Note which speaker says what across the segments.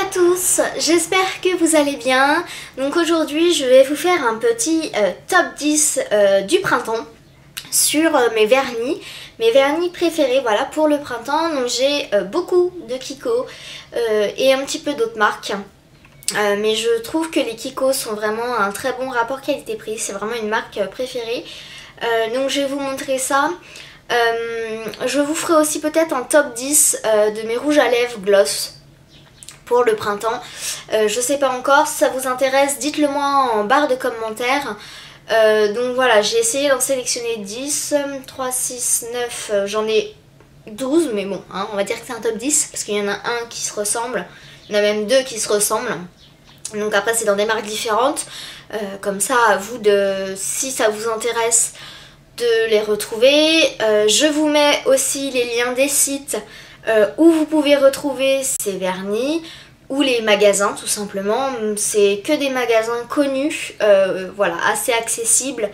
Speaker 1: à tous, j'espère que vous allez bien. Donc aujourd'hui je vais vous faire un petit top 10 du printemps sur mes vernis préférés, voilà, pour le printemps. Donc j'ai beaucoup de Kiko et un petit peu d'autres marques. Mais je trouve que les Kiko sont vraiment un très bon rapport qualité-prix, c'est vraiment une marque préférée. Donc je vais vous montrer ça. Je vous ferai aussi peut-être un top 10 de mes rouges à lèvres gloss pour le printemps. Je sais pas encore, si ça vous intéresse, dites-le moi en barre de commentaires. Donc voilà, j'ai essayé d'en sélectionner 10, 3, 6, 9, j'en ai 12, mais bon, hein, on va dire que c'est un top 10 parce qu'il y en a un qui se ressemble, il y en a même deux qui se ressemblent. Donc après c'est dans des marques différentes, comme ça à vous de, si ça vous intéresse, de les retrouver. Je vous mets aussi les liens des sites où vous pouvez retrouver ces vernis, ou les magasins tout simplement. C'est que des magasins connus, voilà, assez accessibles.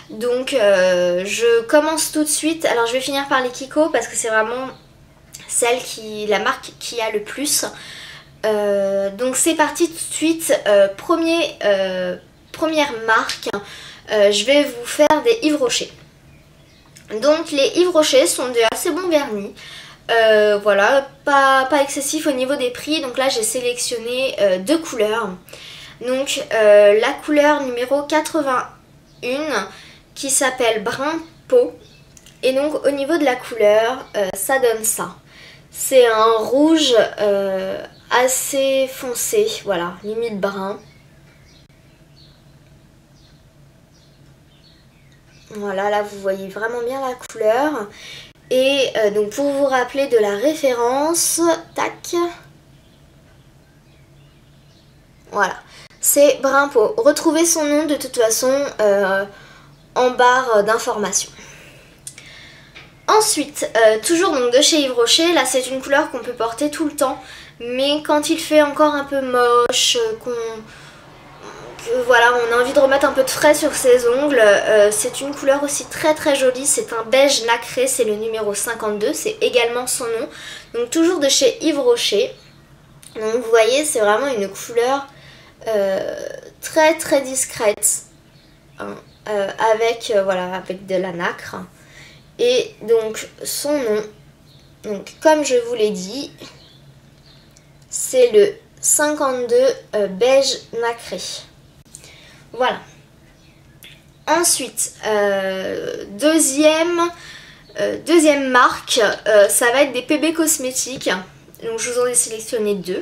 Speaker 1: Donc je commence tout de suite. Alors je vais finir par les Kiko parce que c'est vraiment la marque qui a le plus. Donc c'est parti tout de suite. Première marque, je vais vous faire des Yves Rocher. Donc les Yves Rocher sont de assez bons vernis. Voilà, pas excessif au niveau des prix. Donc là j'ai sélectionné deux couleurs. Donc la couleur numéro 81 qui s'appelle Brun Peau. Et donc au niveau de la couleur, ça donne ça. C'est un rouge assez foncé, voilà, limite brun. Voilà, là vous voyez vraiment bien la couleur. Et donc pour vous rappeler de la référence, tac, voilà, c'est Brun Peau. Retrouvez son nom de toute façon en barre d'informations. Ensuite, toujours donc de chez Yves Rocher, là c'est une couleur qu'on peut porter tout le temps, mais quand il fait encore un peu moche, voilà, on a envie de remettre un peu de frais sur ses ongles, c'est une couleur aussi très jolie, c'est un beige nacré, c'est le numéro 52, c'est également son nom, donc toujours de chez Yves Rocher. Donc vous voyez, c'est vraiment une couleur très discrète, hein, voilà, avec de la nacre. Et donc son nom, donc comme je vous l'ai dit, c'est le 52 beige nacré. Voilà. Ensuite, deuxième marque, ça va être des PB Cosmétiques. Donc je vous en ai sélectionné deux.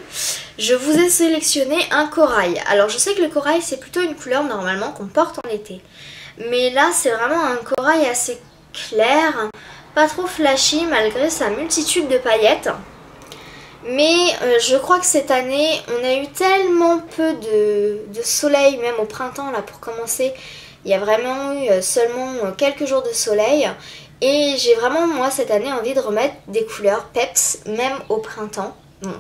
Speaker 1: Je vous ai sélectionné un corail. Alors je sais que le corail c'est plutôt une couleur normalement qu'on porte en été. Mais là c'est vraiment un corail assez clair, pas trop flashy malgré sa multitude de paillettes. Mais je crois que cette année, on a eu tellement peu de soleil, même au printemps, là pour commencer. Il y a vraiment eu seulement quelques jours de soleil. Et j'ai vraiment, moi, cette année, envie de remettre des couleurs peps, même au printemps. Bon,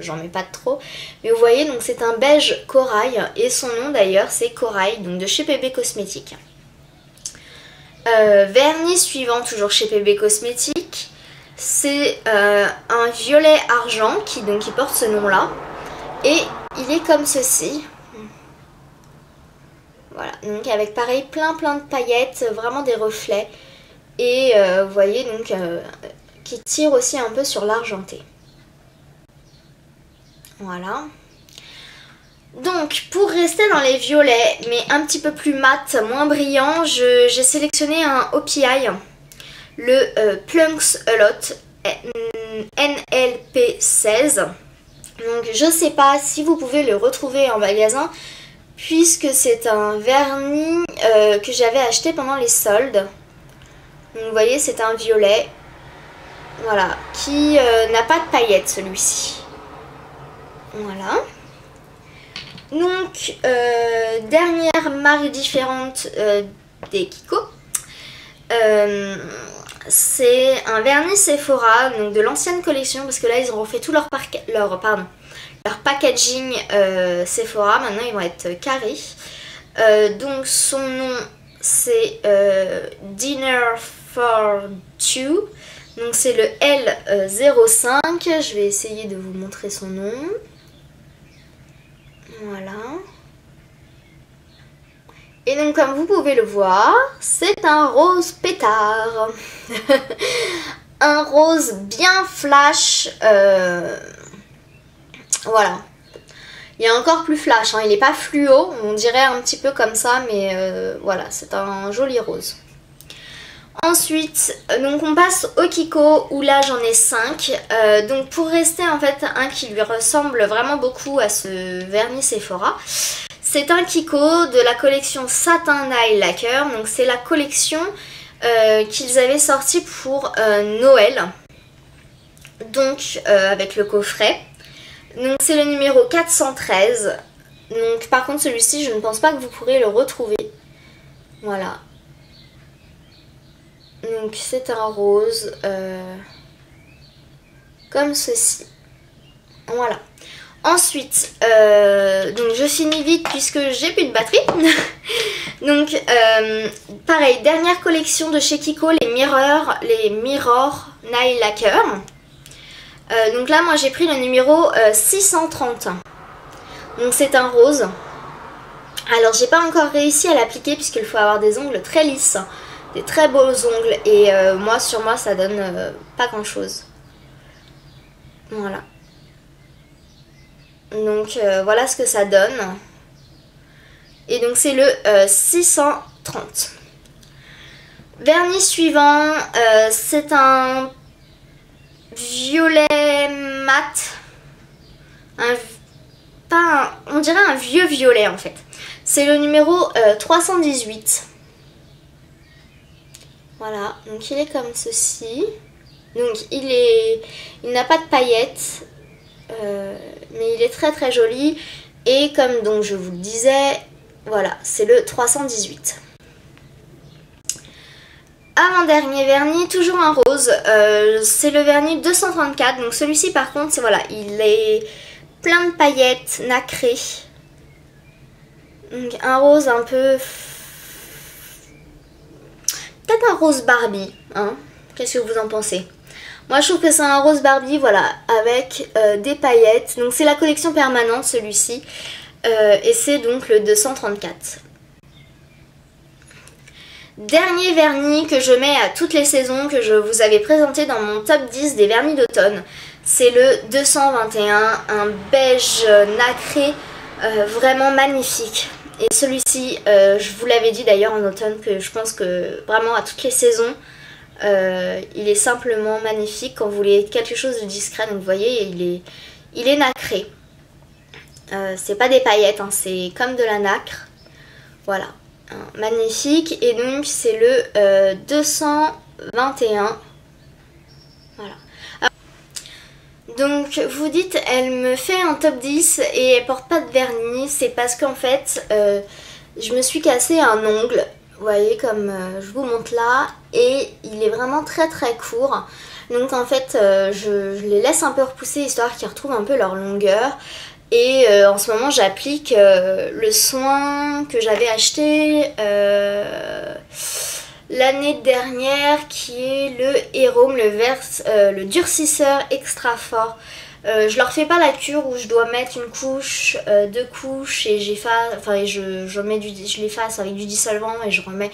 Speaker 1: j'en mets pas trop. Mais vous voyez, donc c'est un beige corail. Et son nom d'ailleurs, c'est Corail, donc de chez PB Cosmétiques. Vernis suivant, toujours chez PB Cosmétiques. C'est un violet argent qui porte ce nom là et il est comme ceci, voilà, donc avec pareil plein de paillettes, vraiment des reflets et vous voyez donc qui tire aussi un peu sur l'argenté. Voilà. Donc pour rester dans les violets mais un petit peu plus mat, moins brillant, j'ai sélectionné un OPI, le Plunks A Lot NLP16. Donc je sais pas si vous pouvez le retrouver en magasin puisque c'est un vernis que j'avais acheté pendant les soldes. Donc vous voyez, c'est un violet, voilà, qui n'a pas de paillettes celui-ci. Voilà. Donc dernière marque différente des Kiko. C'est un vernis Sephora, donc de l'ancienne collection, parce que là ils ont refait tout leur packaging Sephora, maintenant ils vont être carrés. Donc son nom c'est Dinner for Two, donc c'est le L05, je vais essayer de vous montrer son nom. Voilà. Et donc comme vous pouvez le voir, c'est un rose pétard. Un rose bien flash. Voilà. Il est encore plus flash, hein. Il n'est pas fluo, on dirait un petit peu comme ça, mais voilà, c'est un joli rose. Ensuite, donc on passe au Kiko où là j'en ai 5. Donc pour rester en fait un qui lui ressemble vraiment beaucoup à ce vernis Sephora, c'est un Kiko de la collection Satin Nail Lacquer. Donc c'est la collection qu'ils avaient sorti pour Noël. Donc avec le coffret. Donc c'est le numéro 413. Donc par contre celui-ci je ne pense pas que vous pourrez le retrouver. Voilà. Donc c'est un rose comme ceci. Voilà. Ensuite, donc je finis vite puisque j'ai plus de batterie. Donc pareil, dernière collection de chez Kiko, les Mirror Nail Lacquer. Donc là moi j'ai pris le numéro 630. Donc c'est un rose. Alors j'ai pas encore réussi à l'appliquer puisqu'il faut avoir des ongles très lisses. Des très beaux ongles et moi sur moi ça donne pas grand chose. Voilà. Donc voilà ce que ça donne. Et donc c'est le 630. Vernis suivant, c'est un violet mat. On dirait un vieux violet en fait. C'est le numéro 318. Voilà, donc il est comme ceci. Donc il n'a pas de paillettes, mais il est très très joli. Et comme donc je vous le disais, voilà, c'est le 318. Avant-dernier vernis, toujours un rose, c'est le vernis 234. Donc celui-ci par contre, voilà, il est plein de paillettes nacrées. Donc un rose un peu... Peut-être un rose Barbie, hein. Qu'est-ce que vous en pensez? Moi je trouve que c'est un rose Barbie, voilà, avec des paillettes. Donc c'est la collection permanente celui-ci. Et c'est donc le 234. Dernier vernis que je mets à toutes les saisons, que je vous avais présenté dans mon top 10 des vernis d'automne. C'est le 221, un beige nacré vraiment magnifique. Et celui-ci, je vous l'avais dit d'ailleurs en automne, que je pense que vraiment à toutes les saisons, il est simplement magnifique quand vous voulez quelque chose de discret. Donc vous voyez, il est nacré. C'est pas des paillettes, hein, c'est comme de la nacre. Voilà, magnifique. Et donc c'est le 221. Voilà. Donc vous dites, elle me fait un top 10 et elle porte pas de vernis. C'est parce qu'en fait, je me suis cassé un ongle. Vous voyez comme je vous montre là. Et il est vraiment très très court. Donc en fait, je les laisse un peu repousser histoire qu'ils retrouvent un peu leur longueur. Et en ce moment j'applique le soin que j'avais acheté l'année dernière, qui est le Héroum, le durcisseur extra fort. Je leur fais pas la cure où je dois mettre une couche, deux couches et je l'efface avec du dissolvant et je remets.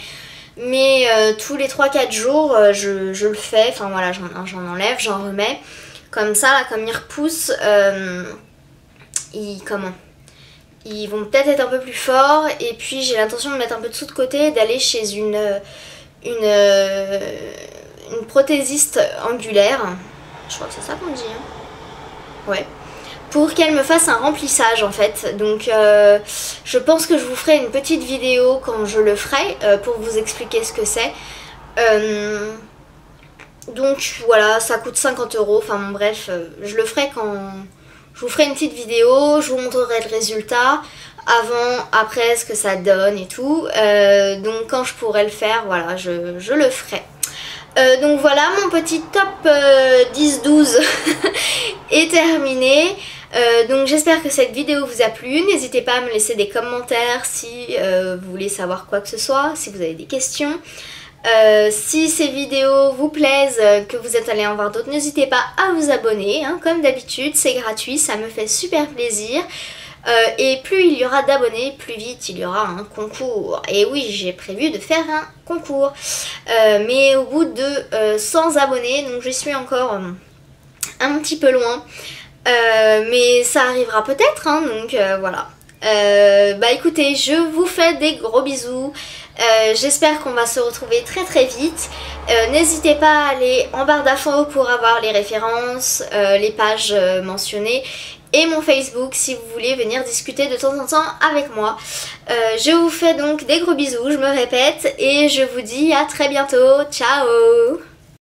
Speaker 1: Mais tous les 3-4 jours je le fais, enfin voilà, j'en enlève, j'en remets. Comme ça, là, comme ils repoussent, ils vont peut-être être un peu plus forts. Et puis j'ai l'intention de mettre un peu de sous de côté, d'aller chez une prothésiste angulaire. Je crois que c'est ça qu'on dit, hein. Ouais. Pour qu'elle me fasse un remplissage en fait. Donc je pense que je vous ferai une petite vidéo quand je le ferai pour vous expliquer ce que c'est. Donc voilà, ça coûte 50 €. Enfin bon, bref, je le ferai quand... Je vous ferai une petite vidéo, je vous montrerai le résultat, avant, après, ce que ça donne et tout. Donc quand je pourrai le faire, voilà, je le ferai. Donc voilà, mon petit top 10-12 est terminé. Donc j'espère que cette vidéo vous a plu. N'hésitez pas à me laisser des commentaires si vous voulez savoir quoi que ce soit, si vous avez des questions. Si ces vidéos vous plaisent, que vous êtes allé en voir d'autres, n'hésitez pas à vous abonner, hein, comme d'habitude, c'est gratuit, ça me fait super plaisir. Et plus il y aura d'abonnés, plus vite il y aura un concours. Et oui, j'ai prévu de faire un concours. Mais au bout de 100 abonnés, donc je suis encore un petit peu loin. Mais ça arrivera peut-être, hein, donc voilà. Bah écoutez, je vous fais des gros bisous. J'espère qu'on va se retrouver très très vite. N'hésitez pas à aller en barre d'infos pour avoir les références, les pages mentionnées et mon Facebook si vous voulez venir discuter de temps en temps avec moi. Je vous fais donc des gros bisous, je me répète, et je vous dis à très bientôt. Ciao!